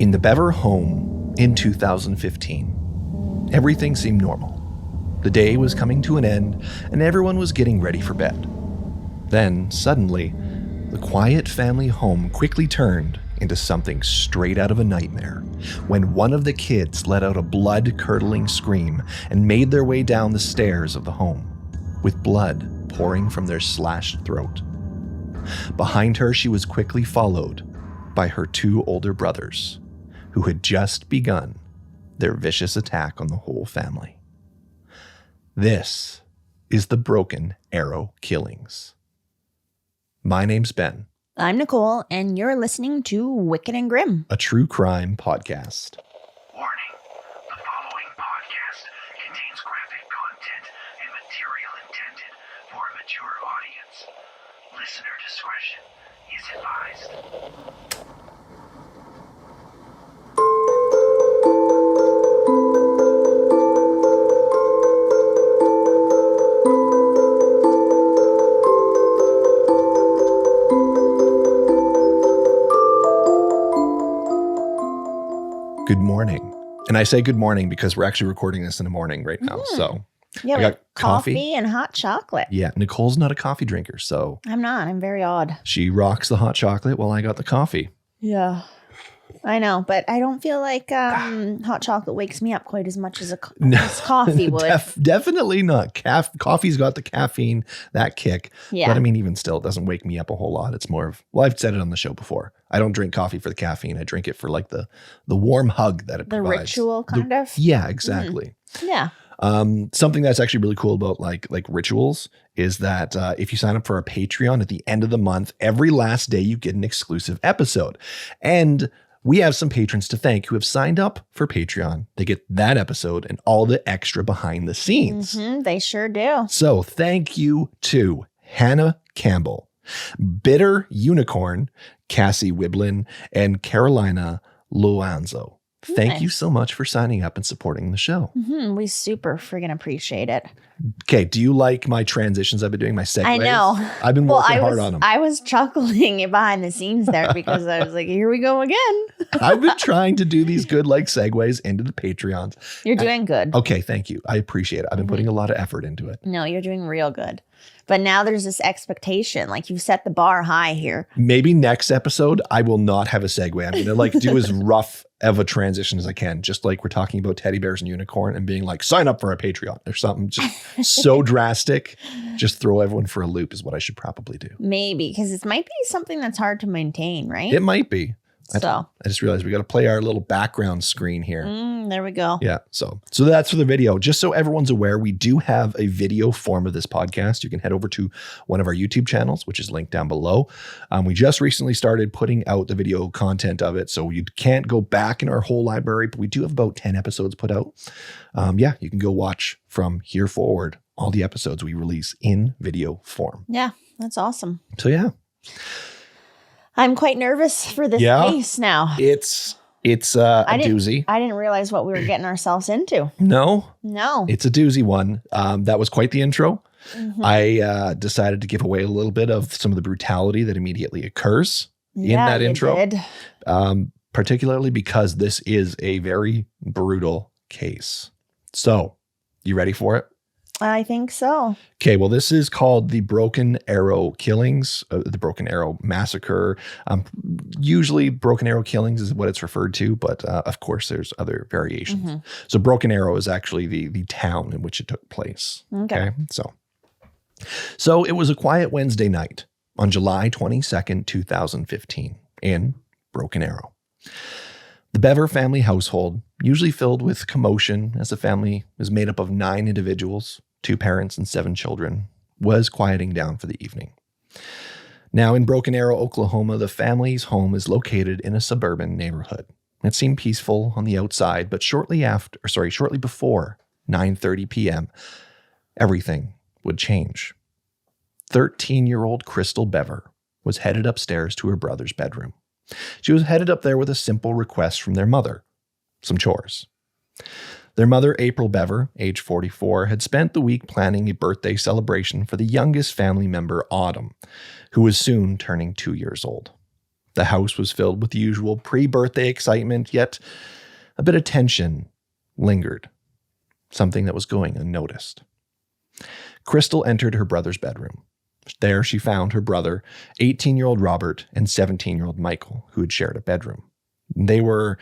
In the Bever home in 2015, everything seemed normal. The day was coming to an end, and everyone was getting ready for bed. Then, suddenly, the quiet family home quickly turned into something straight out of a nightmare when one of the kids let out a blood-curdling scream and made their way down the stairs of the home, with blood pouring from their slashed throat. Behind her, she was quickly followed by her two older brothers, who had just begun their vicious attack on the whole family. This is the Broken Arrow Killings. My name's Ben. I'm Nicole, and you're listening to Wicked and Grim, a true crime podcast. Warning, the following podcast contains graphic content and material intended for a mature audience. Listener discretion is advised. Good morning. And I say good morning because we're actually recording this in the morning right now. So Yeah, I got coffee and hot chocolate. Yeah, Nicole's not a coffee drinker, so I'm not. I'm very odd. she rocks the hot chocolate while I got the coffee. Yeah. I know, but I don't feel like hot chocolate wakes me up quite as much as as coffee would. Definitely not. Coffee's got the caffeine, that kick. Yeah. But I mean, even still, it doesn't wake me up a whole lot. It's more of, well, I've said it on the show before. I don't drink coffee for the caffeine. I drink it for like the warm hug that it The provides. ritual kind of? Yeah, exactly. Yeah. Something that's actually really cool about like rituals is that if you sign up for our Patreon at the end of the month, every last day you get an exclusive episode. And we have some patrons to thank who have signed up for Patreon. They get that episode and all the extra behind the scenes. They sure do. So thank you to Hannah Campbell, Bitter Unicorn, Cassie Wiblin, and Carolina Loanzo. Thank you so much for signing up and supporting the show. We super friggin' appreciate it. Okay, do you like my transitions I've been doing, my segues? I know. I've been working hard on them. I was chuckling behind the scenes there because I was like, here we go again. I've been trying to do these good like segues into the Patreons. You're doing good. Okay, thank you. I appreciate it. I've been putting a lot of effort into it. No, you're doing real good. But now there's this expectation. Like you've set the bar high here. Maybe next episode, I will not have a segue. I'm going to like do as rough of a transition as I can. Just like we're talking about teddy bears and unicorn and being like, sign up for our Patreon or something. Just so drastic. Just throw everyone for a loop is what I should probably do. Maybe, because it might be something that's hard to maintain, right? It might be. So I just realized we got to play our little background screen here. there we go. Yeah. So that's for the video. Just so everyone's aware, we do have a video form of this podcast. You can head over to one of our YouTube channels, which is linked down below. We just recently started putting out the video content of it. So you can't go back in our whole library, but we do have about 10 episodes put out. You can go watch from here forward all the episodes we release in video form. Yeah, that's awesome. So yeah. I'm quite nervous for this case now. It's a doozy. I didn't realize what we were getting ourselves into. No, No. it's a doozy one. That was quite the intro. I decided to give away a little bit of some of the brutality that immediately occurs in that intro. Did. Particularly because this is a very brutal case. So, you ready for it? I think so. Okay, well, this is called the Broken Arrow Killings, the Broken Arrow Massacre. Usually, Broken Arrow Killings is what it's referred to, but of course, there's other variations. So, Broken Arrow is actually the town in which it took place. Okay. So it was a quiet Wednesday night on July 22nd, 2015, in Broken Arrow. The Bever family household, usually filled with commotion as the family is made up of 9 individuals, 2 parents and 7 children, was quieting down for the evening. Now in Broken Arrow, Oklahoma, the family's home is located in a suburban neighborhood. It seemed peaceful on the outside, but shortly before 9:30 p.m., everything would change. 13-year-old Crystal Bever was headed upstairs to her brother's bedroom. She was headed up there with a simple request from their mother, some chores. Their mother, April Bever, age 44, had spent the week planning a birthday celebration for the youngest family member, Autumn, who was soon turning 2 years old. The house was filled with the usual pre-birthday excitement, yet a bit of tension lingered, something that was going unnoticed. Crystal entered her brother's bedroom. There she found her brother, 18-year-old Robert, and 17-year-old Michael, who had shared a bedroom. They were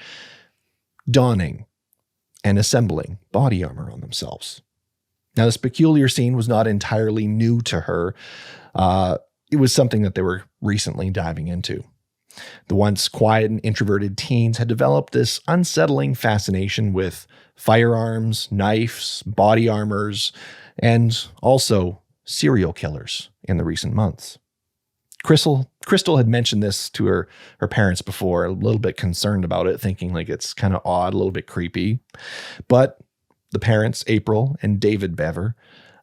donning and assembling body armor on themselves. Now, this peculiar scene was not entirely new to her. It was something that they were recently diving into. The once quiet and introverted teens had developed this unsettling fascination with firearms, knives, body armors, and also serial killers in the recent months. Crystal had mentioned this to her parents before, a little bit concerned about it, thinking like it's kind of odd, a little bit creepy. But the parents, April and David Bever,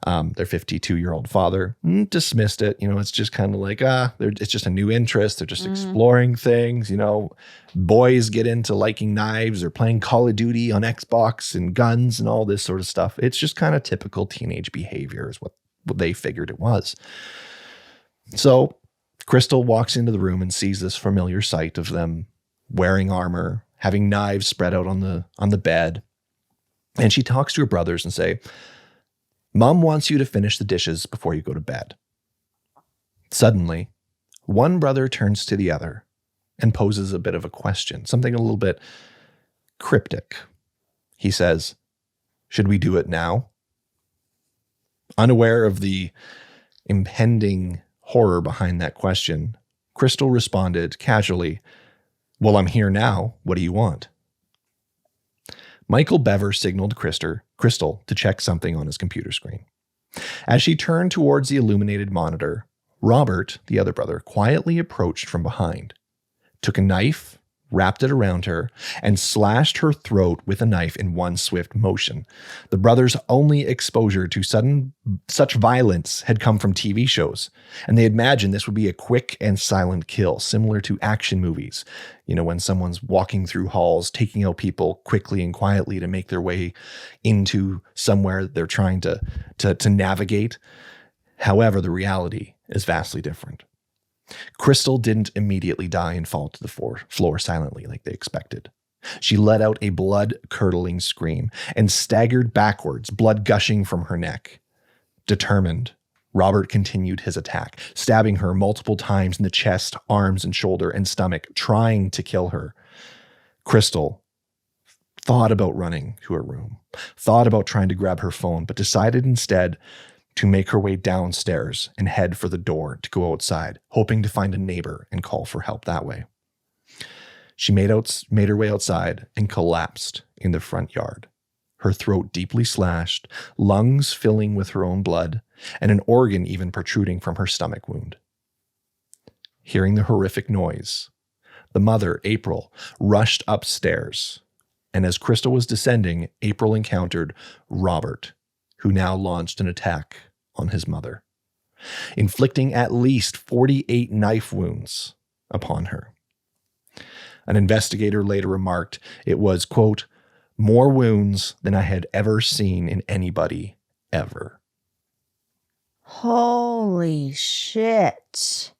their 52-year-old father, dismissed it. It's just kind of like, it's just a new interest. They're just exploring things. Boys get into liking knives or playing Call of Duty on Xbox and guns and all this sort of stuff. It's just kind of typical teenage behavior is what they figured it was. So Crystal walks into the room and sees this familiar sight of them wearing armor, having knives spread out on the bed. And she talks to her brothers and say, "Mom wants you to finish the dishes before you go to bed." Suddenly, one brother turns to the other and poses a bit of a question, something a little bit cryptic. He says, "Should we do it now?" Unaware of the impending horror behind that question, Crystal responded casually, "Well, I'm here now. What do you want?" Michael Bever signaled Crystal to check something on his computer screen. As she turned towards the illuminated monitor, Robert, the other brother, quietly approached from behind, took a knife, wrapped it around her, and slashed her throat with a knife in one swift motion. The brothers' only exposure to such violence had come from TV shows, and they imagined this would be a quick and silent kill, similar to action movies. When someone's walking through halls, taking out people quickly and quietly to make their way into somewhere they're trying to navigate. However, the reality is vastly different. Crystal didn't immediately die and fall to the floor silently like they expected. She let out a blood-curdling scream and staggered backwards, blood gushing from her neck. Determined, Robert continued his attack, stabbing her multiple times in the chest, arms, and shoulder and stomach, trying to kill her. Crystal thought about running to her room, thought about trying to grab her phone, but decided instead to make her way downstairs and head for the door to go outside, hoping to find a neighbor and call for help that way. She made her way outside and collapsed in the front yard, her throat deeply slashed, lungs filling with her own blood, and an organ even protruding from her stomach wound. Hearing the horrific noise, the mother, April, rushed upstairs, and as Crystal was descending, April encountered Robert, who now launched an attack on his mother, inflicting at least 48 knife wounds upon her. An investigator later remarked it was, quote, "more wounds than I had ever seen in anybody ever." Holy shit.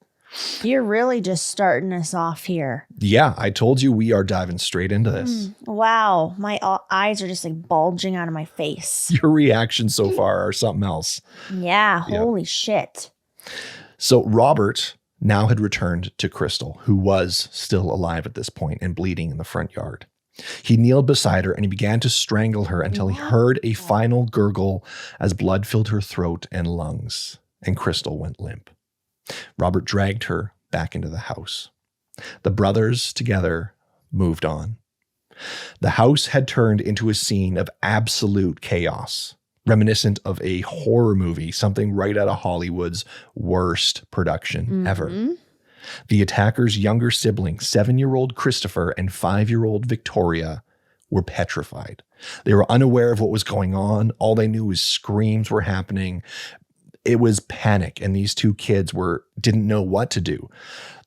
You're really just starting us off here. Yeah, I told you we are diving straight into this. Wow. My eyes are just like bulging out of my face. Your reactions so far are something else. Yeah, holy shit. So Robert now had returned to Crystal, who was still alive at this point and bleeding in the front yard. He kneeled beside her and he began to strangle her until he heard a final gurgle as blood filled her throat and lungs, and Crystal went limp. Robert dragged her back into the house. The brothers together moved on. The house had turned into a scene of absolute chaos, reminiscent of a horror movie, something right out of Hollywood's worst production ever. The attacker's younger siblings, 7-year-old Christopher and 5-year-old Victoria, were petrified. They were unaware of what was going on. All they knew was screams were happening. It was panic, and these two kids didn't know what to do.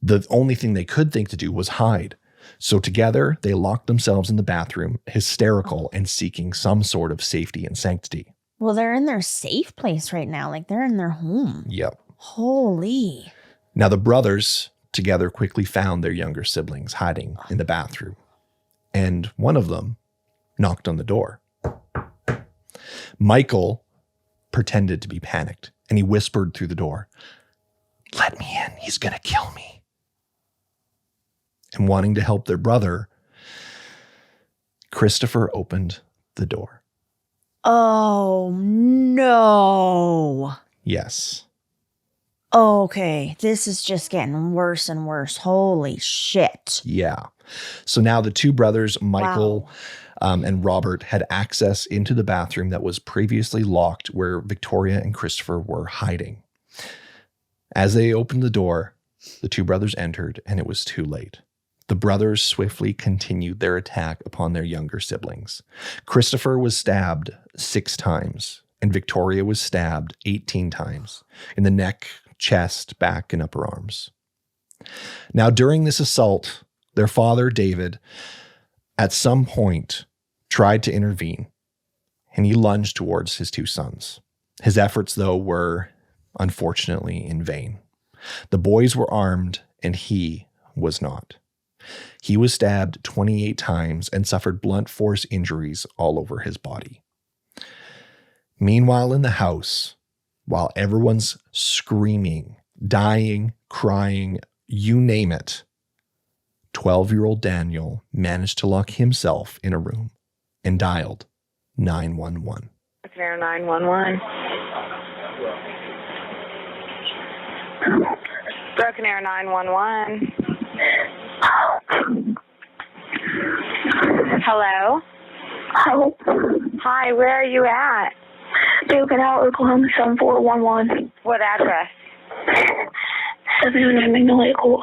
The only thing they could think to do was hide. So together, they locked themselves in the bathroom, hysterical and seeking some sort of safety and sanctity. Well, they're in their safe place right now. Like they're in their home. Yep. Holy. Now, the brothers together quickly found their younger siblings hiding in the bathroom, and one of them knocked on the door. Michael pretended to be panicked, and he whispered through the door, "Let me in, he's gonna kill me." And wanting to help their brother, Christopher opened the door. Oh, no. Yes. Okay, this is just getting worse and worse. Holy shit. Yeah. So now the two brothers, Michael Wow. and Robert, had access into the bathroom that was previously locked where Victoria and Christopher were hiding. As they opened the door, the two brothers entered, and it was too late. The brothers swiftly continued their attack upon their younger siblings. Christopher was stabbed 6 times, and Victoria was stabbed 18 times in the neck, chest, back, and upper arms. Now, during this assault, their father, David, at some point tried to intervene, and he lunged towards his 2 sons. His efforts, though, were unfortunately in vain. The boys were armed, and he was not. He was stabbed 28 times and suffered blunt force injuries all over his body. Meanwhile, in the house, while everyone's screaming, dying, crying, you name it, 12-year-old Daniel managed to lock himself in a room and dialed 911. There, 911. Broken Arrow 911. Hello? Hello. Hi, where are you at? Broken Arrow, Oklahoma 7411. What address? 709 Magnolia Court.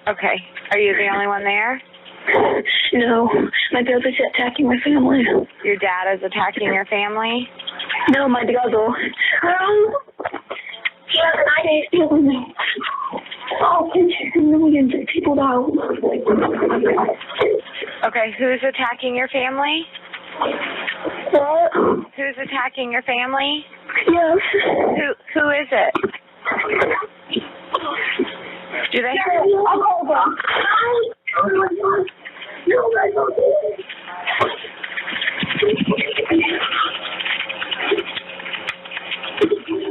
Okay. Are you the only one there? No, my brother's attacking my family. Your dad is attacking your family? No, my brother. He has an idea stealing me. Oh, millions of people now. Okay, who's attacking your family? What? Who's attacking your family? Yes. Who is it? Do they have... I'll call them.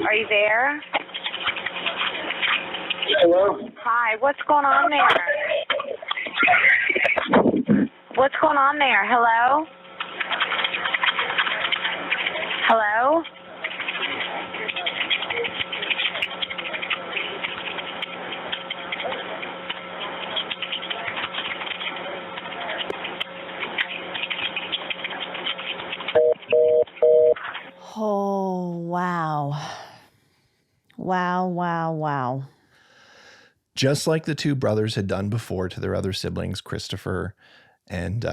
Are you there? Hello? Hi, what's going on there? What's going on there? Hello? Hello? Oh, wow. Wow. Just like the two brothers had done before to their other siblings, Christopher and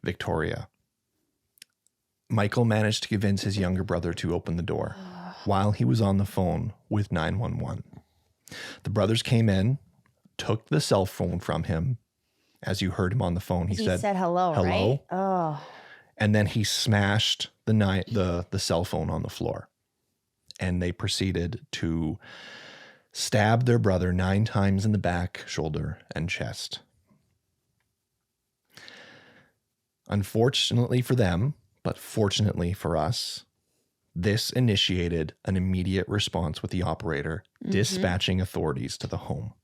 Victoria, Michael managed to convince his younger brother to open the door while he was on the phone with 911. The brothers came in, took the cell phone from him. As you heard him on the phone, he said hello, right? Oh. And then he smashed the cell phone on the floor. And they proceeded to stab their brother 9 times in the back, shoulder, and chest. Unfortunately for them, but fortunately for us, this initiated an immediate response with the operator dispatching authorities to the home.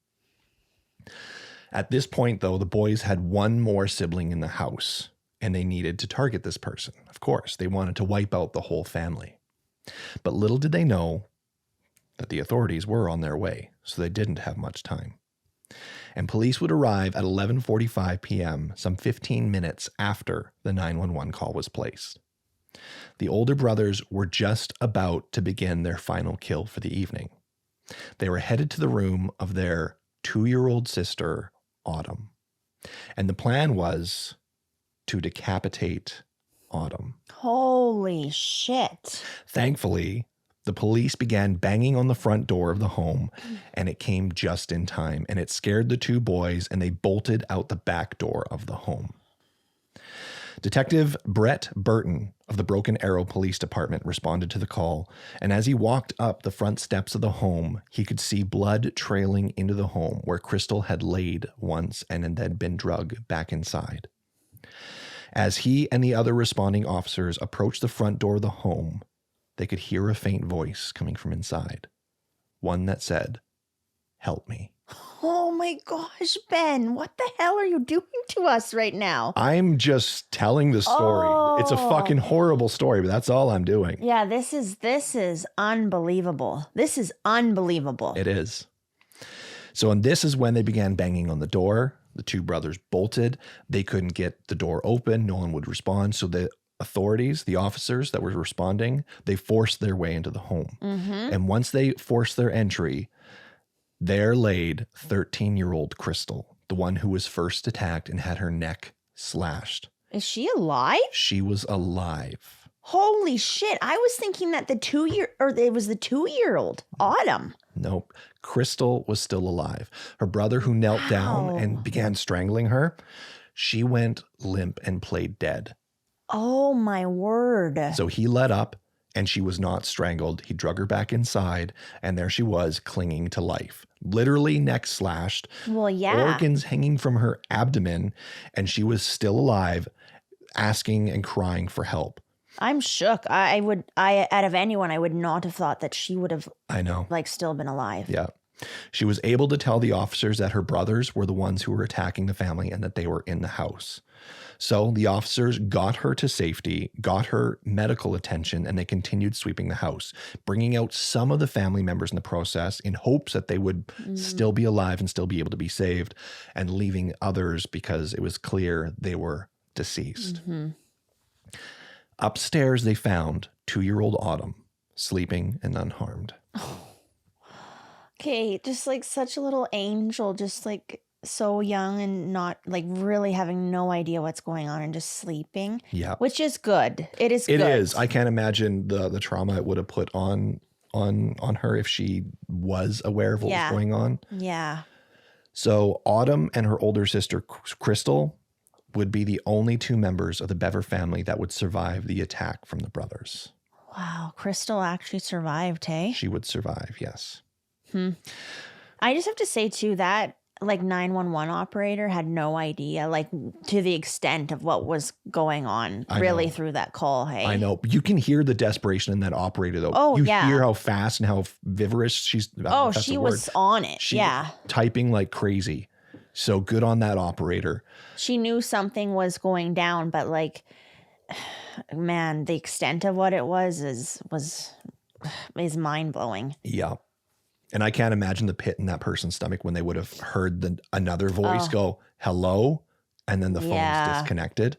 At this point, though, the boys had one more sibling in the house, and they needed to target this person. Of course, they wanted to wipe out the whole family. But little did they know that the authorities were on their way, so they didn't have much time. And police would arrive at 11:45 p.m., some 15 minutes after the 911 call was placed. The older brothers were just about to begin their final kill for the evening. They were headed to the room of their 2-year-old sister, Autumn. And the plan was to decapitate Autumn. Holy shit. Thankfully, the police began banging on the front door of the home, and it came just in time, and it scared the two boys, and they bolted out the back door of the home. Detective Brett Burton of the Broken Arrow Police Department responded to the call, and as he walked up the front steps of the home, he could see blood trailing into the home where Crystal had laid once and then been drugged back inside. As he and the other responding officers approached the front door of the home, they could hear a faint voice coming from inside. One that said, "Help me." Oh my gosh, Ben, what the hell are you doing to us right now? I'm just telling the story. It's a fucking horrible story, but that's all I'm doing. Yeah, this is unbelievable. This is unbelievable. It is. So, and this is when they began banging on the door. The two brothers bolted. They couldn't get the door open. No one would respond. So the authorities, the officers that were responding, they forced their way into the home. And once they forced their entry, there laid 13-year-old Crystal, the one who was first attacked and had her neck slashed. Is she alive? She was alive. Holy shit. I was thinking that it was the 2-year-old, Autumn. Nope. Crystal was still alive. Her brother, who knelt down and began strangling her, she went limp and played dead. Oh my word. So he let up and she was not strangled. He drug her back inside and there she was clinging to life. Literally neck slashed. Well, yeah. Organs hanging from her abdomen, and she was still alive, asking and crying for help. I'm shook. I out of anyone, I would not have thought that she would have I know. still been alive. Yeah. She was able to tell the officers that her brothers were the ones who were attacking the family and that they were in the house. So the officers got her to safety, got her medical attention, and they continued sweeping the house, bringing out some of the family members in the process in hopes that they would still be alive and still be able to be saved, and leaving others because it was clear they were deceased. Upstairs, they found 2-year-old Autumn sleeping and unharmed. Okay, just such a little angel, just so young and not really having no idea what's going on and just sleeping. Yeah. Which is good. It is good. It is. I can't imagine the trauma it would have put on her if she was aware of what was going on. Yeah. So Autumn and her older sister Crystal would be the only two members of the Bever family that would survive the attack from the brothers. Wow, Crystal actually survived, hey? She would survive, yes. I just have to say too that 911 operator had no idea to the extent of what was going on through that call, hey? I know. You can hear the desperation in that operator though. Oh, you yeah. hear how fast and how vigorous she's She was on it. She yeah. typing like crazy. So good on that operator. She knew something was going down, but man, the extent of what it was is mind-blowing. Yeah. And I can't imagine the pit in that person's stomach when they would have heard another voice go, "Hello," and then the phone's disconnected.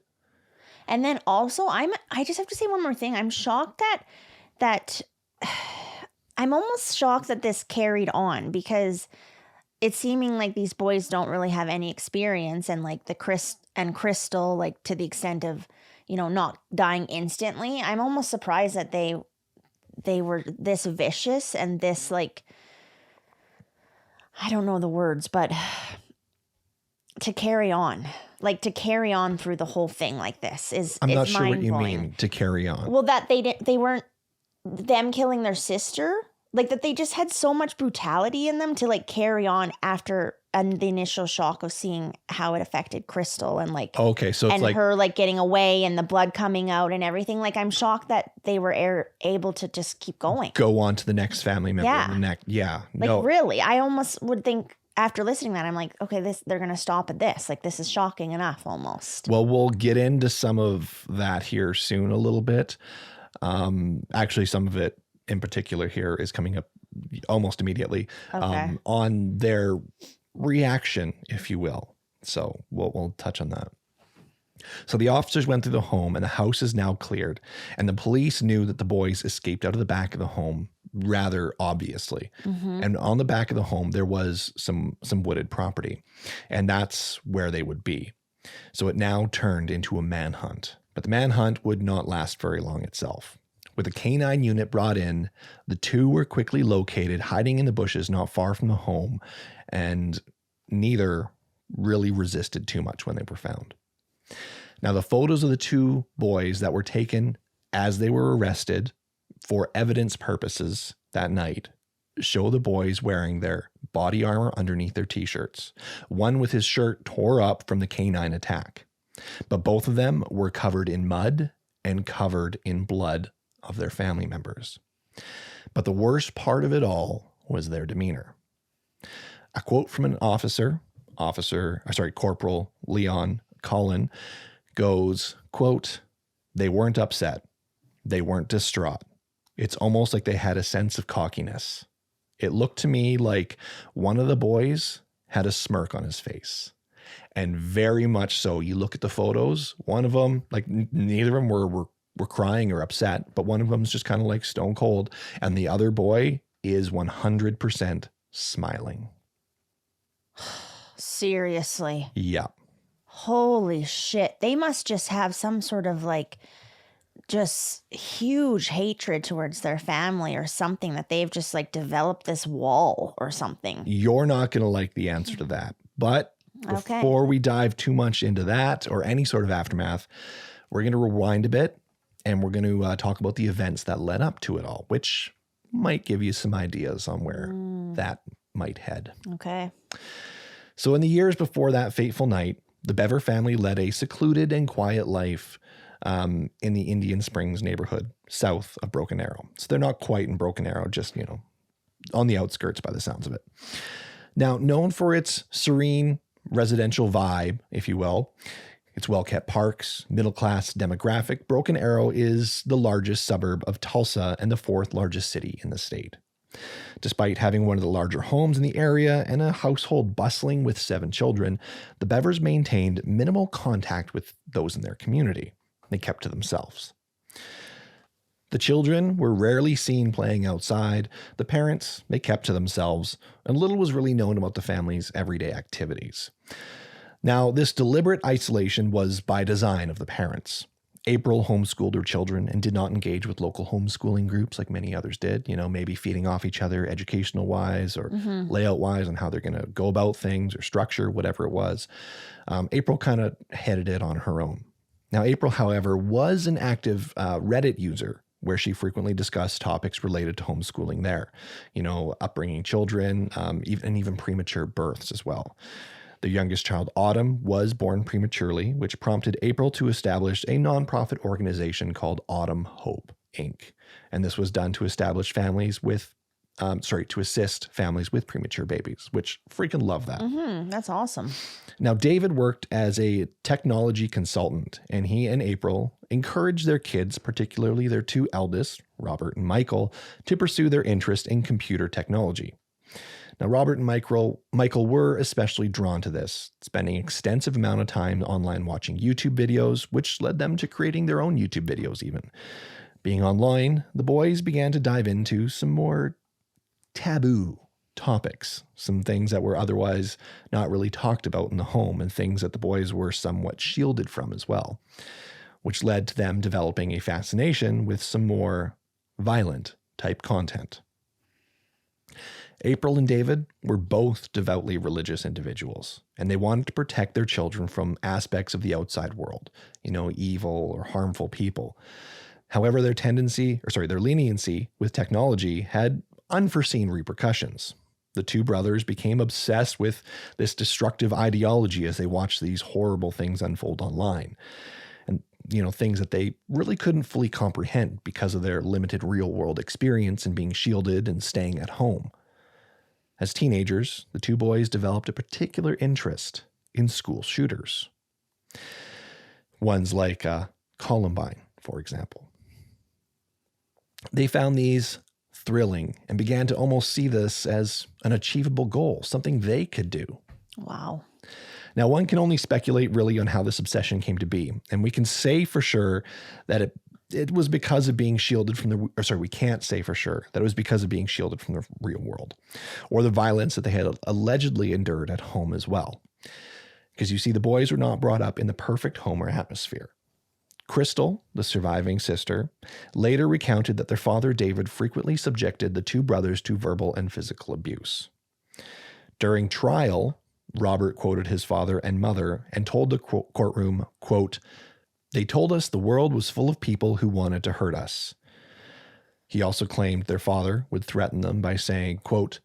And then also, I just have to say one more thing. I'm shocked that I'm almost shocked that this carried on, because it's seeming like these boys don't really have any experience, and Crystal, to the extent of, not dying instantly. I'm almost surprised that they were this vicious and this I don't know the words, but to carry on through the whole thing like this I'm not sure what you mind-blowing. mean, to carry on. Well, that they weren't them killing their sister, that they just had so much brutality in them to carry on after the initial shock of seeing how it affected Crystal and okay, so it's her getting away and the blood coming out and everything. I'm shocked that they were able to just keep going. Go on to the next family member. Yeah. And the next, yeah. No. Really, I almost would think after listening to that, I'm okay, they're going to stop at this. This is shocking enough almost. Well, we'll get into some of that here soon a little bit. Actually, some of it in particular here is coming up almost immediately on their reaction, if you will. So we'll touch on that. So the officers went through the home and the house is now cleared, and the police knew that the boys escaped out of the back of the home rather obviously. And on the back of the home, there was some wooded property, and that's where they would be. So it now turned into a manhunt, but the manhunt would not last very long itself. With a canine unit brought in, the two were quickly located, hiding in the bushes not far from the home, and neither really resisted too much when they were found. Now, the photos of the two boys that were taken as they were arrested for evidence purposes that night, show the boys wearing their body armor underneath their t-shirts, one with his shirt tore up from the canine attack. But both of them were covered in mud and covered in blood of their family members. But the worst part of it all was their demeanor. A quote from an Corporal Leon Collin goes, quote, "They weren't upset. They weren't distraught. It's almost like they had a sense of cockiness. It looked to me like one of the boys had a smirk on his face. And very much so. You look at the photos, one of them, like neither of them were crying or upset, but one of them's just kind of like stone cold. And the other boy is 100% smiling." Seriously. Yeah. Holy shit. They must just have some sort of like just huge hatred towards their family or something, that they've just like developed this wall or something. You're not going to like the answer to that. But before we dive too much into that or any sort of aftermath, we're going to rewind a bit and we're going to talk about the events that led up to it all, which might give you some ideas on where that might head. Okay. So in the years before that fateful night, the Bever family led a secluded and quiet life in the Indian Springs neighborhood south of Broken Arrow. So they're not quite in Broken Arrow, just, on the outskirts by the sounds of it. Now, known for its serene residential vibe, if you will, its well-kept parks, middle-class demographic, Broken Arrow is the largest suburb of Tulsa and the fourth largest city in the state. Despite having one of the larger homes in the area and a household bustling with 7 children, the Bevers maintained minimal contact with those in their community. They kept to themselves. The children were rarely seen playing outside. The parents, they kept to themselves, and little was really known about the family's everyday activities. Now, this deliberate isolation was by design of the parents. April homeschooled her children and did not engage with local homeschooling groups like many others did, maybe feeding off each other educational-wise or layout-wise on how they're going to go about things or structure, whatever it was. April kind of headed it on her own. Now, April, however, was an active Reddit user where she frequently discussed topics related to homeschooling there, upbringing children, even premature births as well. The youngest child, Autumn, was born prematurely, which prompted April to establish a nonprofit organization called Autumn Hope, Inc. And this was done to establish families with, to assist families with premature babies, which freaking love that. That's awesome. Now, David worked as a technology consultant, and he and April encouraged their kids, particularly their 2 eldest, Robert and Michael, to pursue their interest in computer technology. Now, Robert and Michael were especially drawn to this, spending an extensive amount of time online watching YouTube videos, which led them to creating their own YouTube videos even. Being online, the boys began to dive into some more taboo topics, some things that were otherwise not really talked about in the home and things that the boys were somewhat shielded from as well, which led to them developing a fascination with some more violent type content. April and David were both devoutly religious individuals, and they wanted to protect their children from aspects of the outside world, evil or harmful people. However, their leniency with technology had unforeseen repercussions. The 2 brothers became obsessed with this destructive ideology as they watched these horrible things unfold online. And, things that they really couldn't fully comprehend because of their limited real world experience and being shielded and staying at home. As teenagers, the 2 boys developed a particular interest in school shooters. Ones like Columbine, for example. They found these thrilling and began to almost see this as an achievable goal, something they could do. Wow. Now, one can only speculate really on how this obsession came to be, and we can say for sure that it was because of being shielded from we can't say for sure that it was because of being shielded from the real world or the violence that they had allegedly endured at home as well. Because you see, the boys were not brought up in the perfect home or atmosphere. Crystal, the surviving sister, later recounted that their father, David, frequently subjected the 2 brothers to verbal and physical abuse. During trial, Robert quoted his father and mother and told the courtroom, quote, They told us the world was full of people who wanted to hurt us. He also claimed their father would threaten them by saying, quote,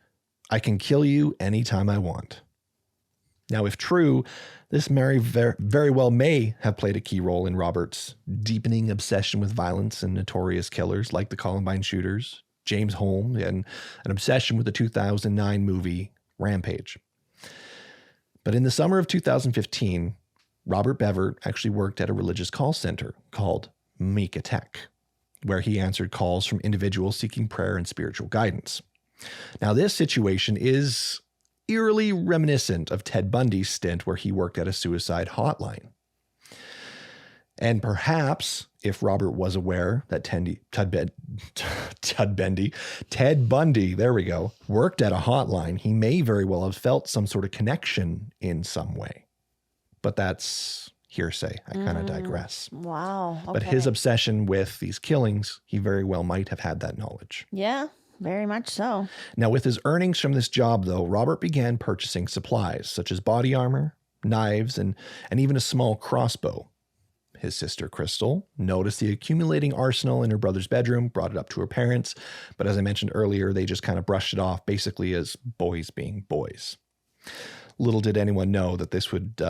I can kill you anytime I want. Now, if true, this very well may have played a key role in Robert's deepening obsession with violence and notorious killers like the Columbine shooters, James Holmes, and an obsession with the 2009 movie Rampage. But in the summer of 2015, Robert Bever actually worked at a religious call center called Mika Tech, where he answered calls from individuals seeking prayer and spiritual guidance. Now, this situation is eerily reminiscent of Ted Bundy's stint where he worked at a suicide hotline. And perhaps if Robert was aware that Ted Bundy, there we go, worked at a hotline, he may very well have felt some sort of connection in some way. But that's hearsay. I kind of digress. Wow. Okay. But his obsession with these killings, he very well might have had that knowledge. Yeah, very much so. Now, with his earnings from this job, though, Robert began purchasing supplies such as body armor, knives, and even a small crossbow. His sister, Crystal, noticed the accumulating arsenal in her brother's bedroom, brought it up to her parents. But as I mentioned earlier, they just kind of brushed it off basically as boys being boys. Little did anyone know that this would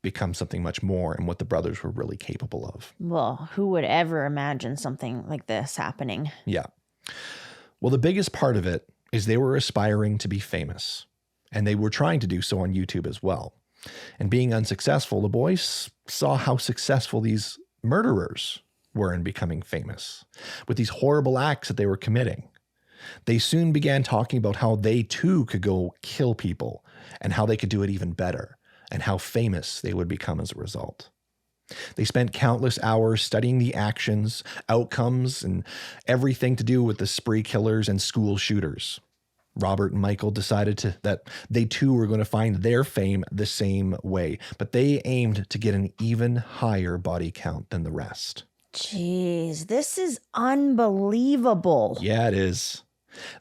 become something much more and what the brothers were really capable of. Well, who would ever imagine something like this happening? Yeah. Well, the biggest part of it is they were aspiring to be famous, and they were trying to do so on YouTube as well. And being unsuccessful, the boys saw how successful these murderers were in becoming famous with these horrible acts that they were committing. They soon began talking about how they too could go kill people and how they could do it even better and how famous they would become as a result. They spent countless hours studying the actions, outcomes, and everything to do with the spree killers and school shooters. Robert and Michael decided that they too were going to find their fame the same way, but they aimed to get an even higher body count than the rest. Jeez, this is unbelievable. Yeah, it is.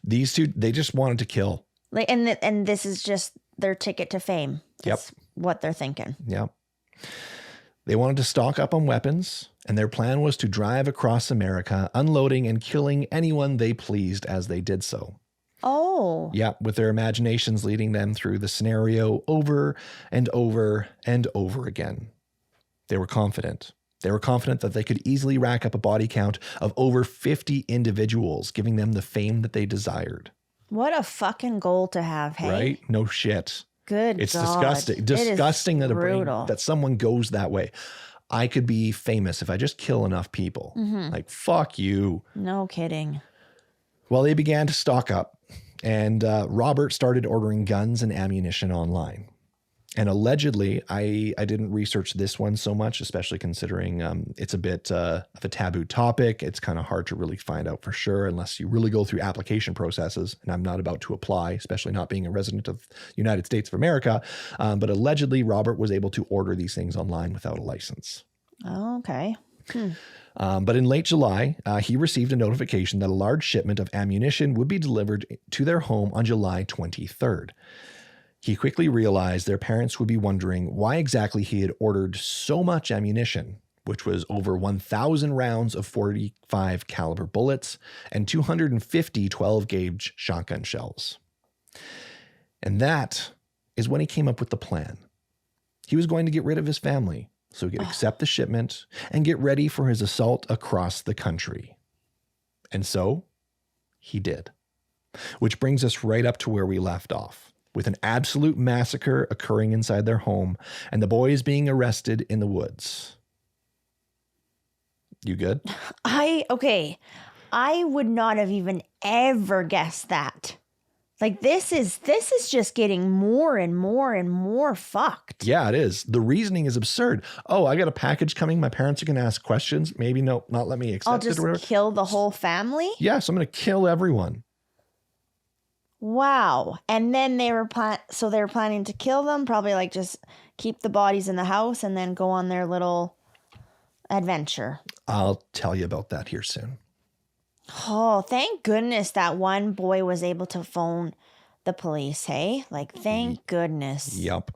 These two, they just wanted to kill. Like, and this is just their ticket to fame. That's what they're thinking. Yep. They wanted to stock up on weapons, and their plan was to drive across America, unloading and killing anyone they pleased as they did so. Oh. Yeah, with their imaginations leading them through the scenario over and over and over again. They were confident. They were confident that they could easily rack up a body count of over 50 individuals, giving them the fame that they desired. What a fucking goal to have, hey? Right? No shit. Good It's God. disgusting. Disgusting that that someone goes that way. I could be famous if I just kill enough people. Like, fuck you. No kidding. Well, they began to stock up, and Robert started ordering guns and ammunition online. And allegedly, I didn't research this one so much, especially considering it's a bit of a taboo topic. It's kind of hard to really find out for sure unless you really go through application processes. And I'm not about to apply, especially not being a resident of the United States of America. But allegedly, Robert was able to order these things online without a license. Oh, okay. But in late July, he received a notification that a large shipment of ammunition would be delivered to their home on July 23rd. He quickly realized their parents would be wondering why exactly he had ordered so much ammunition, which was over 1,000 rounds of .45 caliber bullets and 250 12-gauge shotgun shells. And that is when he came up with the plan. He was going to get rid of his family so he could accept the shipment and get ready for his assault across the country. And so he did. Which brings us right up to where we left off, with an absolute massacre occurring inside their home and the boys being arrested in the woods. You good? I would not have even ever guessed that. Like, this is just getting more and more and more fucked. Yeah, it is. The reasoning is absurd. Oh, I got a package coming. My parents are going to ask questions. Maybe not let me accept I'll it just or whatever. kill the whole family? Yes, I'm going to kill everyone. Wow. And then they were planning to kill them, probably like just keep the bodies in the house and then go on their little adventure. I'll tell you about that here soon. Oh, thank goodness that one boy was able to phone the police, hey? Like, thank goodness. Yep.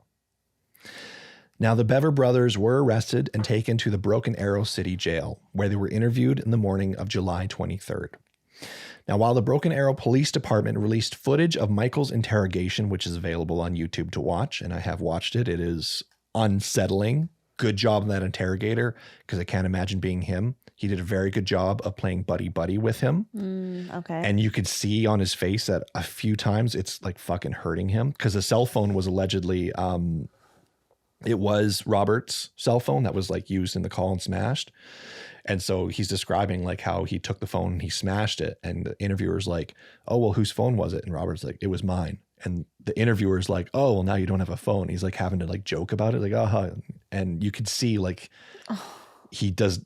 Now, the Bever brothers were arrested and taken to the Broken Arrow City Jail, where they were interviewed in the morning of July 23rd. Now, while the Broken Arrow Police Department released footage of Michael's interrogation, which is available on YouTube to watch, and I have watched it, it is unsettling. Good job on that interrogator, because I can't imagine being him. He did a very good job of playing buddy-buddy with him. Okay. And you could see on his face that a few times it's like fucking hurting him, because the cell phone was allegedly, it was Robert's cell phone that was like used in the call and smashed. And so he's describing like how he took the phone and he smashed it. And the interviewer's like, oh, well, whose phone was it? And Robert's like, it was mine. And the interviewer's like, oh, well, now you don't have a phone. He's like having to like joke about it. Like, and you could see like, he does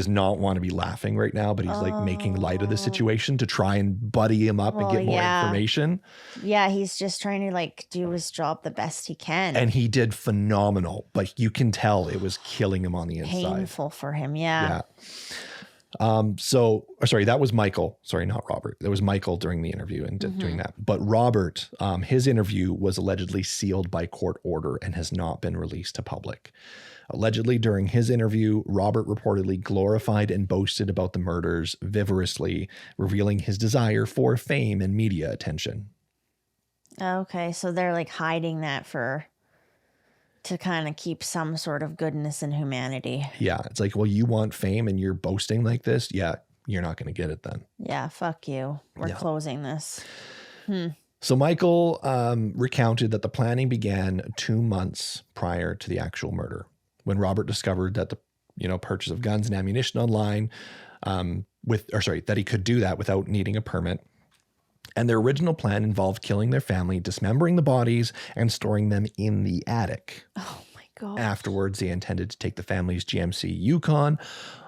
not want to be laughing right now, but he's like making light of the situation to try and buddy him up and get more information. Yeah, he's just trying to like do his job the best he can. And he did phenomenal, but you can tell it was killing him on the inside. Painful for him, yeah. Sorry, that was Michael. Sorry, not Robert. That was Michael during the interview and doing that. But Robert, his interview was allegedly sealed by court order and has not been released to public. Allegedly, during his interview, Robert reportedly glorified and boasted about the murders vivorously, revealing his desire for fame and media attention. Okay, so they're like hiding that to kind of keep some sort of goodness in humanity. Yeah, it's like, well, you want fame and you're boasting like this? Yeah, you're not going to get it then. Yeah, fuck you. We're closing this. So Michael recounted that the planning began 2 months prior to the actual murder, when Robert discovered that the purchase of guns and ammunition online that he could do that without needing a permit. And their original plan involved killing their family, dismembering the bodies, and storing them in the attic. Oh my God. Afterwards, they intended to take the family's GMC Yukon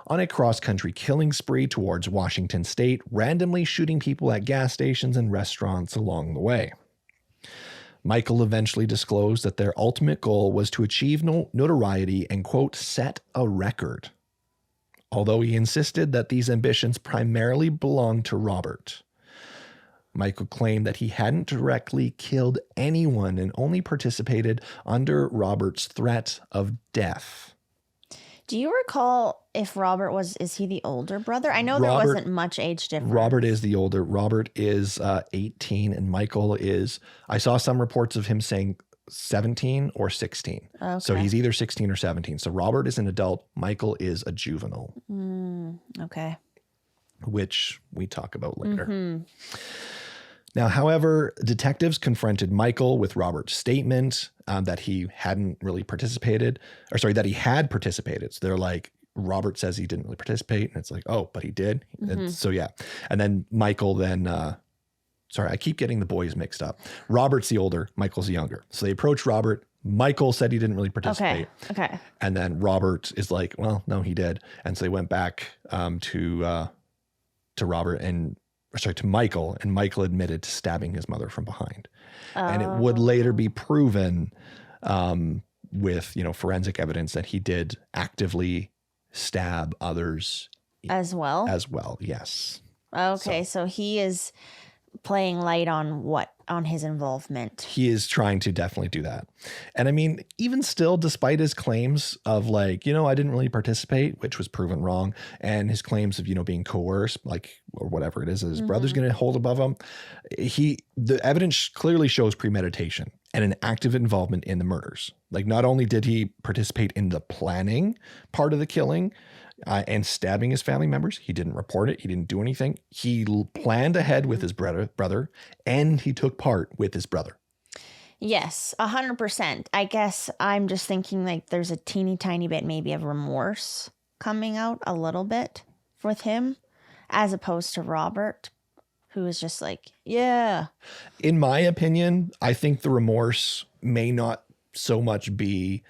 on a cross-country killing spree towards Washington State, randomly shooting people at gas stations and restaurants along the way. Michael eventually disclosed that their ultimate goal was to achieve notoriety and, quote, set a record. Although he insisted that these ambitions primarily belonged to Robert. Michael claimed that he hadn't directly killed anyone and only participated under Robert's threat of death. Do you recall if Robert is he the older brother? I know there wasn't much age difference. Robert is the older. Robert is 18 and Michael is, I saw some reports of him saying 17 or 16. Okay. So he's either 16 or 17. So Robert is an adult. Michael is a juvenile. Okay. Which we talk about later. Now, however, detectives confronted Michael with Robert's statement that he hadn't really participated, that he had participated. So they're like, Robert says he didn't really participate. And it's like, oh, but he did. And so, yeah. And then Michael I keep getting the boys mixed up. Robert's the older, Michael's the younger. So they approached Robert. Michael said he didn't really participate. Okay. And then Robert is like, well, no, he did. And so they went back to Michael, and Michael admitted to stabbing his mother from behind. And it would later be proven with, forensic evidence that he did actively stab others as well. Yes. Okay. So he is playing light on his involvement. He is trying to definitely do that. And I mean, even still, despite his claims of like, I didn't really participate, which was proven wrong, and his claims of, being coerced, like, or whatever it is, his brother's going to hold above him. The evidence clearly shows premeditation and an active involvement in the murders. Like, not only did he participate in the planning part of the killing, and stabbing his family members. He didn't report it. He didn't do anything. He planned ahead with his brother, and he took part with his brother. Yes, 100%. I guess I'm just thinking like there's a teeny tiny bit maybe of remorse coming out a little bit with him, as opposed to Robert, who is just like, yeah. In my opinion, I think the remorse may not so much be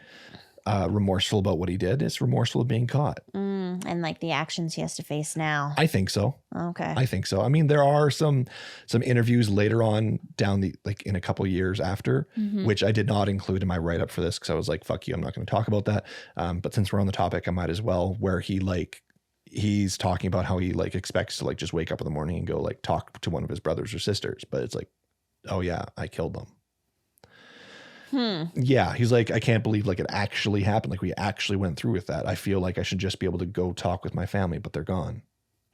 remorseful about what he did. It's remorseful of being caught. And like the actions he has to face now. I think so. Okay. I think so. I mean, there are some interviews later on in a couple years after, which I did not include in my write-up for this because I was like, fuck you, I'm not going to talk about that. But since we're on the topic, I might as well, where he's talking about how he like expects to like just wake up in the morning and go like talk to one of his brothers or sisters. But it's like, oh yeah, I killed them. Yeah, he's like, I can't believe like it actually happened. Like we actually went through with that. I feel like I should just be able to go talk with my family, but they're gone.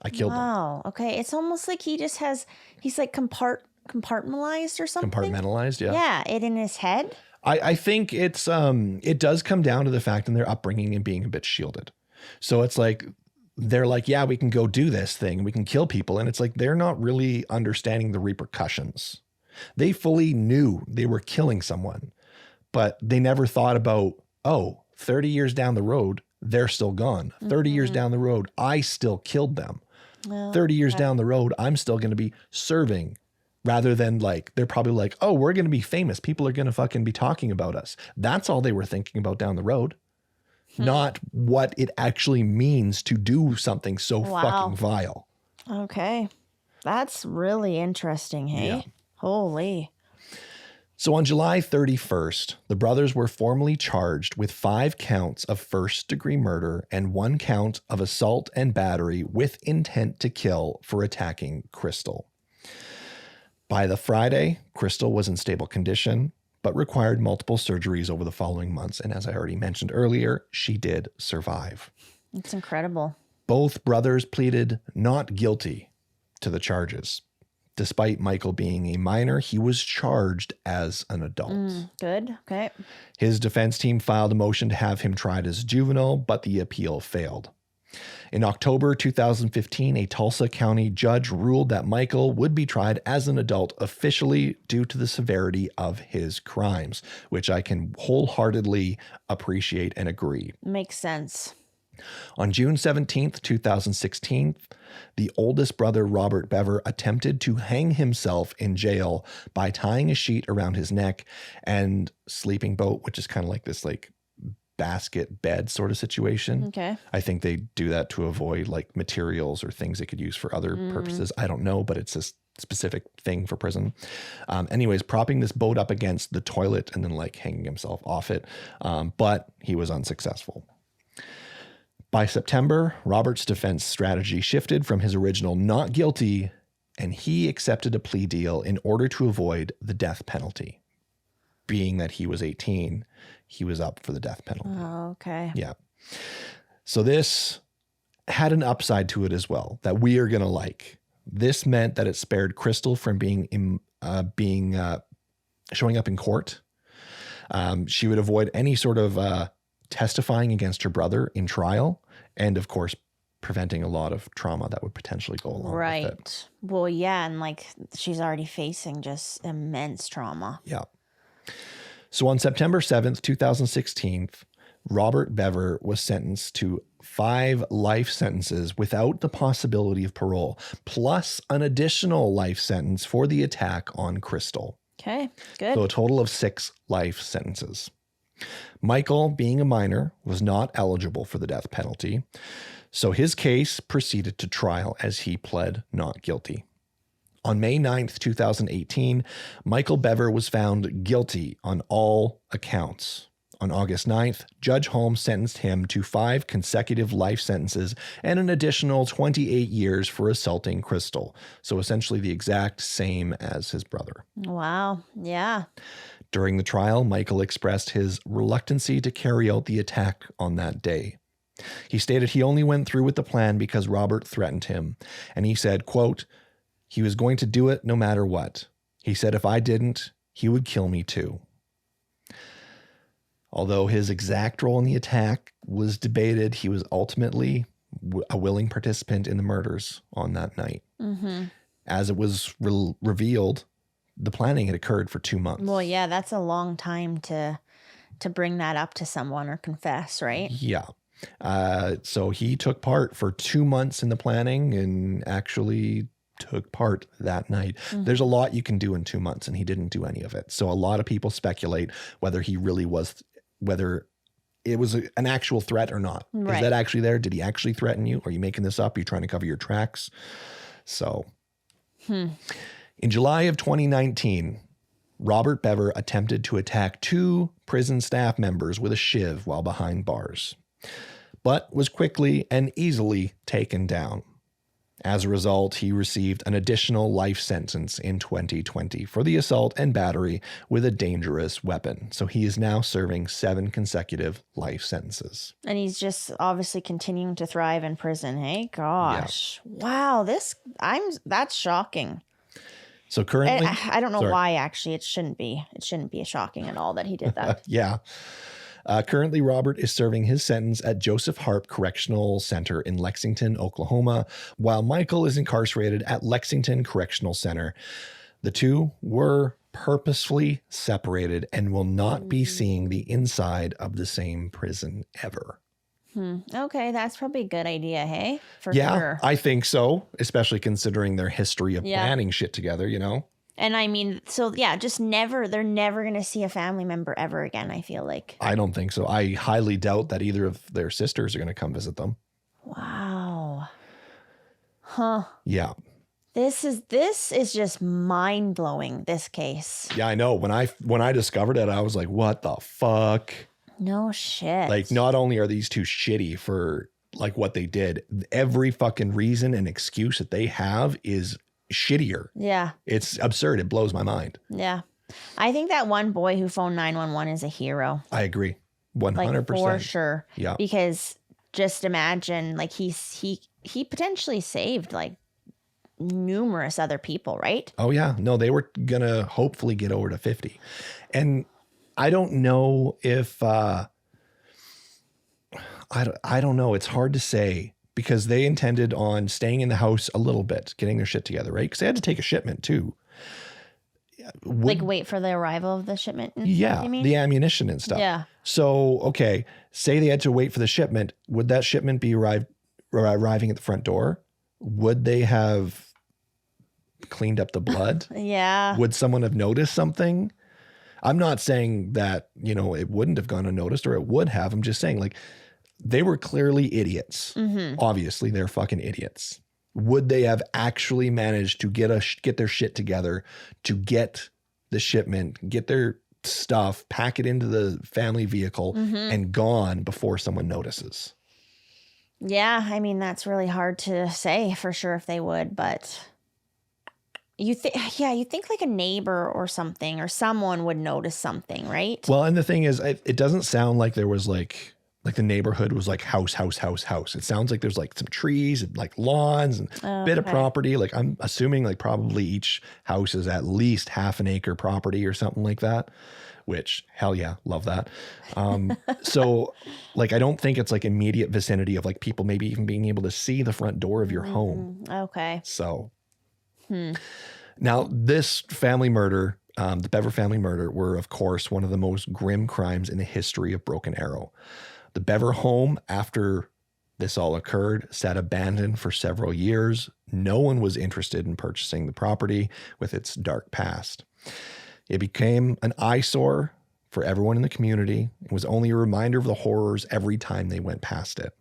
I killed them. Wow. Okay. It's almost like he's like compartmentalized or something. Compartmentalized, yeah. Yeah, it in his head. I think it's it does come down to the fact in their upbringing and being a bit shielded. So it's like they're like, yeah, we can go do this thing, we can kill people, and it's like they're not really understanding the repercussions. They fully knew they were killing someone, but they never thought about, 30 years down the road, they're still gone. 30 years down the road, I still killed them. 30 years down the road, I'm still going to be serving, rather than like, they're probably like, oh, we're going to be famous. People are going to fucking be talking about us. That's all they were thinking about down the road. Not what it actually means to do something so fucking vile. Okay. That's really interesting, hey? Yeah. Holy. So on July 31st, the brothers were formally charged with 5 counts of first-degree murder and 1 count of assault and battery with intent to kill for attacking Crystal. By the Friday, Crystal was in stable condition, but required multiple surgeries over the following months. And as I already mentioned earlier, she did survive. It's incredible. Both brothers pleaded not guilty to the charges. Despite Michael being a minor, he was charged as an adult. Good. Okay. His defense team filed a motion to have him tried as a juvenile, but the appeal failed. In October 2015, a Tulsa County judge ruled that Michael would be tried as an adult officially due to the severity of his crimes, which I can wholeheartedly appreciate and agree. Makes sense. On June 17th, 2016, the oldest brother, Robert Bever, attempted to hang himself in jail by tying a sheet around his neck and sleeping boat, which is kind of like this like basket bed sort of situation. Okay. I think they do that to avoid like materials or things they could use for other purposes. I don't know, but it's a specific thing for prison. Anyways, propping this boat up against the toilet and then like hanging himself off it. But he was unsuccessful. By September, Robert's defense strategy shifted from his original not guilty, and he accepted a plea deal in order to avoid the death penalty. Being that he was 18, he was up for the death penalty. Oh, okay. Yeah. So this had an upside to it as well that we are going to like. This meant that it spared Crystal from showing up in court. She would avoid any sort of testifying against her brother in trial, and of course, preventing a lot of trauma that would potentially go along with it. Well, yeah, and like she's already facing just immense trauma. Yeah. So on September 7th, 2016, Robert Bever was sentenced to 5 life sentences without the possibility of parole, plus an additional life sentence for the attack on Crystal. Okay, good. So a total of 6 life sentences. Michael, being a minor, was not eligible for the death penalty, so his case proceeded to trial as he pled not guilty. On May 9th, 2018, Michael Bever was found guilty on all accounts. On August 9th, Judge Holmes sentenced him to 5 consecutive life sentences and an additional 28 years for assaulting Crystal. So essentially the exact same as his brother. Wow. Yeah. During the trial, Michael expressed his reluctancy to carry out the attack on that day. He stated he only went through with the plan because Robert threatened him. And he said, quote, he was going to do it no matter what. He said if I didn't, he would kill me too. Although his exact role in the attack was debated, he was ultimately a willing participant in the murders on that night. Mm-hmm. As it was revealed, the planning had occurred for 2 months. Well, yeah, that's a long time to bring that up to someone or confess, right? Yeah. So he took part for 2 months in the planning and actually took part that night. Mm-hmm. There's a lot you can do in 2 months, and he didn't do any of it. So a lot of people speculate whether he really was, whether it was an actual threat or not. Right. Is that actually there? Did he actually threaten you? Are you making this up? Are you trying to cover your tracks? So in July of 2019, Robert Bever attempted to attack 2 prison staff members with a shiv while behind bars, but was quickly and easily taken down. As a result, he received an additional life sentence in 2020 for the assault and battery with a dangerous weapon. So he is now serving 7 consecutive life sentences. And he's just obviously continuing to thrive in prison. Hey, gosh. Yeah. Wow. That's shocking. So currently, I don't know why, actually. It shouldn't be shocking at all that he did that. Yeah. Currently, Robert is serving his sentence at Joseph Harp Correctional Center in Lexington, Oklahoma, while Michael is incarcerated at Lexington Correctional Center. The two were purposefully separated and will not be seeing the inside of the same prison ever. Okay, that's probably a good idea, hey? For yeah, sure. I think so, especially considering their history of planning shit together, you know? And I mean, so yeah, they're never going to see a family member ever again, I feel like. I don't think so. I highly doubt that either of their sisters are going to come visit them. Wow. Huh. Yeah. This is just mind-blowing, this case. Yeah, I know. When I discovered it, I was like, what the fuck? No shit. Like, not only are these two shitty for like what they did, every fucking reason and excuse that they have is shittier. Yeah. It's absurd. It blows my mind. Yeah. I think that one boy who phoned 911 is a hero. I agree. 100%. Like, for sure. Yeah. Because just imagine, like, he potentially saved like numerous other people, right? Oh yeah. No, they were going to hopefully get over to 50. And I don't know if I don't know. It's hard to say. Because they intended on staying in the house a little bit, getting their shit together, right? Because they had to take a shipment too. Wait for the arrival of the shipment? Yeah, you mean? The ammunition and stuff. Yeah. So, okay, say they had to wait for the shipment. Would that shipment be arriving at the front door? Would they have cleaned up the blood? Yeah. Would someone have noticed something? I'm not saying that, it wouldn't have gone unnoticed or it would have. I'm just saying, like, they were clearly idiots. Mm-hmm. Obviously, they're fucking idiots. Would they have actually managed to get their shit together, to get the shipment, get their stuff, pack it into the family vehicle, and gone before someone notices? Yeah, I mean, that's really hard to say for sure if they would, but you think like a neighbor or something or someone would notice something, right? Well, and the thing is, it doesn't sound like there was like the neighborhood was like house. It sounds like there's like some trees and like lawns and bit of property. Like I'm assuming like probably each house is at least half an acre property or something like that, which hell yeah, love that. So like, I don't think it's like immediate vicinity of like people maybe even being able to see the front door of your home. Okay. So now this family murder, the Bever family murder, were of course one of the most grim crimes in the history of Broken Arrow. The Bever home, after this all occurred, sat abandoned for several years. No one was interested in purchasing the property with its dark past. It became an eyesore for everyone in the community. It was only a reminder of the horrors every time they went past it.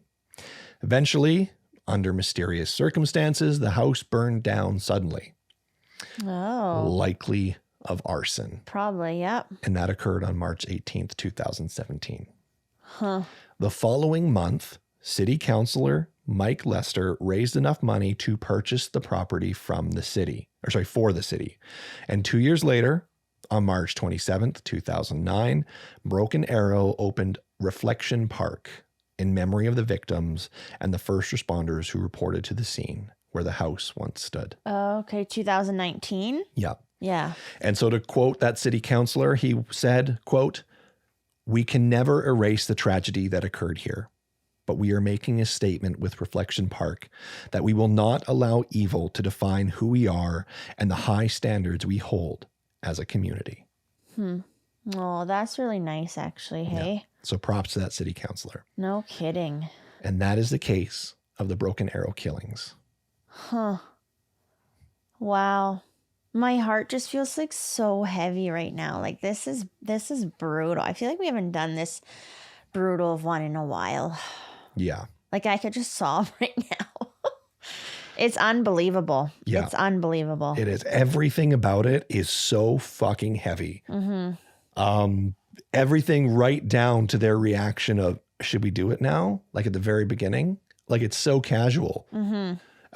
Eventually, under mysterious circumstances, the house burned down suddenly. Oh. Likely of arson. Probably, yep. And that occurred on March 18th, 2017. Huh. The following month, City Councilor Mike Lester raised enough money to purchase the property for the city. And 2 years later, on March 27th, 2009, Broken Arrow opened Reflection Park in memory of the victims and the first responders who reported to the scene where the house once stood. Okay, 2019? Yeah. Yeah. And so to quote that city councilor, he said, quote, "We can never erase the tragedy that occurred here, but we are making a statement with Reflection Park that we will not allow evil to define who we are and the high standards we hold as a community." Oh, that's really nice, actually. Hey. Yeah. So props to that city councilor. No kidding. And that is the case of the Broken Arrow killings. Huh. Wow. My heart just feels like so heavy right now. Like this is brutal. I feel like we haven't done this brutal of one in a while. Yeah. Like I could just sob right now. It's unbelievable. Yeah. It's unbelievable. It is. Everything about it is so fucking heavy. Everything right down to their reaction of, should we do it now? Like at the very beginning, like it's so casual.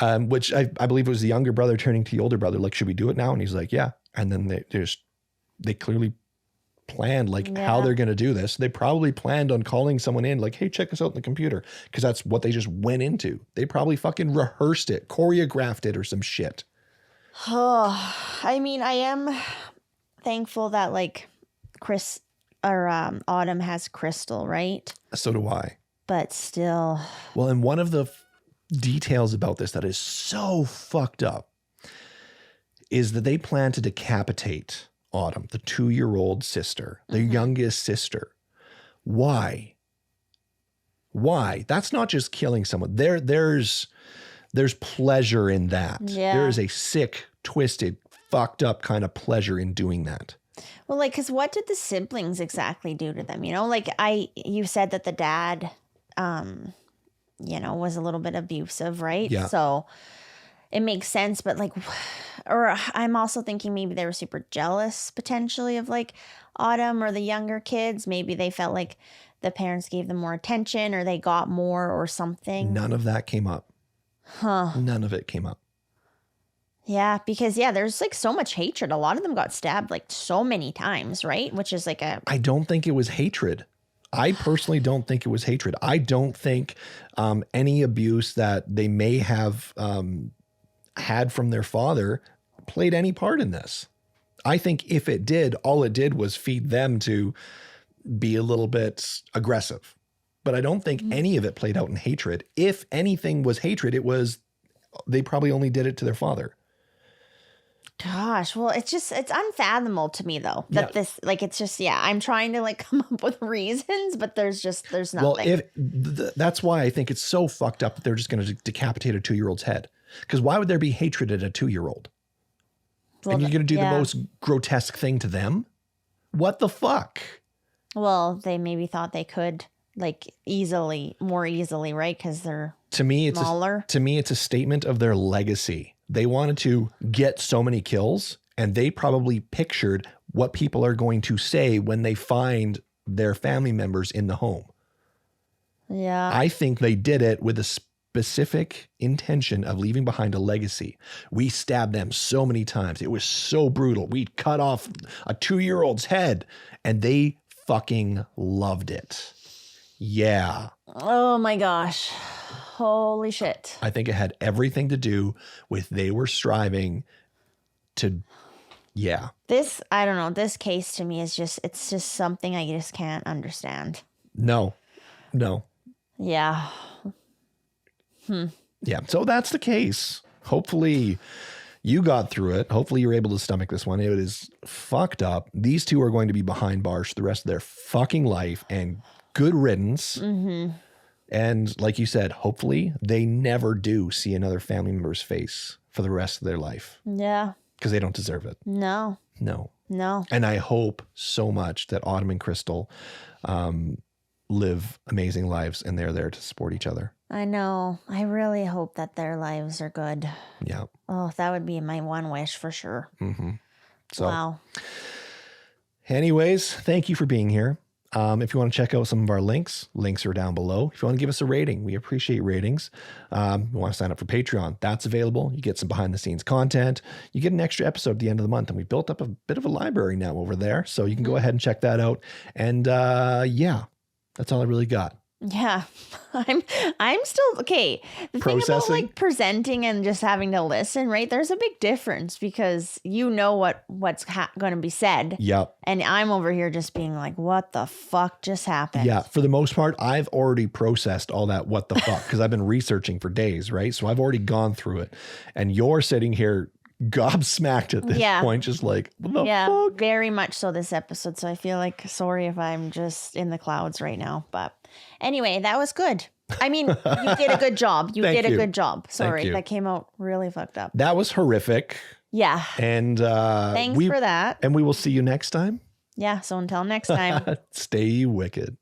Which I believe was the younger brother turning to the older brother, like, should we do it now? And he's like, yeah. And then they clearly planned like how they're going to do this. They probably planned on calling someone in like, hey, check us out on the computer. Because that's what they just went into. They probably fucking rehearsed it, choreographed it or some shit. Oh, I mean, I am thankful that like Autumn has Crystal, right? So do I. But still. Well, and one of the details about this that is so fucked up is that they plan to decapitate Autumn, the 2-year-old sister, the youngest sister. Why? That's not just killing someone. There's pleasure in that. Yeah. There is a sick, twisted, fucked up kind of pleasure in doing that. Well, like, because what did the siblings exactly do to them? You know, like you said that the dad, was a little bit abusive, right? Yeah. So it makes sense, but like, or I'm also thinking maybe they were super jealous potentially of like Autumn or the younger kids. Maybe they felt like the parents gave them more attention or they got more or something. None of that came up. Huh. None of it came up. Yeah, because there's like so much hatred. A lot of them got stabbed like so many times, right? Which is like I don't think it was hatred. I personally don't think it was hatred. I don't think any abuse that they may have had from their father played any part in this. I think if it did, all it did was feed them to be a little bit aggressive. But I don't think any of it played out in hatred. If anything was hatred, it was they probably only did it to their father. Gosh, well, it's unfathomable to me though that this, like, it's just, I'm trying to like come up with reasons, but there's nothing. Well, that's why I think it's so fucked up that they're just going to decapitate a 2-year-old's head. Because why would there be hatred at a 2-year-old? Well, and you're going to do the most grotesque thing to them? What the fuck? Well, they maybe thought they could like more easily, right? Because they're smaller. To me, it's a statement of their legacy. They wanted to get so many kills, and they probably pictured what people are going to say when they find their family members in the home. Yeah. I think they did it with a specific intention of leaving behind a legacy. We stabbed them so many times. It was so brutal. We cut off a 2-year-old's head, and they fucking loved it. Yeah. Oh my gosh. Holy shit. I think it had everything to do with they were striving to, This, I don't know, this case to me is it's just something I just can't understand. No. Yeah. Yeah. So that's the case. Hopefully you got through it. Hopefully you're able to stomach this one. It is fucked up. These two are going to be behind bars for the rest of their fucking life, and good riddance. Mm-hmm. And like you said, hopefully they never do see another family member's face for the rest of their life. Yeah. Because they don't deserve it. No. And I hope so much that Autumn and Crystal live amazing lives, and they're there to support each other. I know. I really hope that their lives are good. Yeah. Oh, that would be my one wish for sure. Mm-hmm. So, wow. Anyways, thank you for being here. If you want to check out some of our links are down below. If you want to give us a rating, we appreciate ratings. You want to sign up for Patreon, that's available. You get some behind the scenes content. You get an extra episode at the end of the month, and we built up a bit of a library now over there. So you can go ahead and check that out. And that's all I really got. Yeah, I'm still okay. The thing about like presenting and just having to listen, right? There's a big difference because you know what's going to be said. Yep. And I'm over here just being like, what the fuck just happened? Yeah. For the most part, I've already processed all that what the fuck because I've been researching for days, right? So I've already gone through it. And you're sitting here gobsmacked at this point, just like, what the fuck? Very much so this episode. So I feel like, sorry if I'm just in the clouds right now. But anyway, that was good. I mean, you did a good job. You did a good job. Sorry, that came out really fucked up. That was horrific. Yeah. And thanks for that. And we will see you next time. Yeah. So until next time. Stay wicked.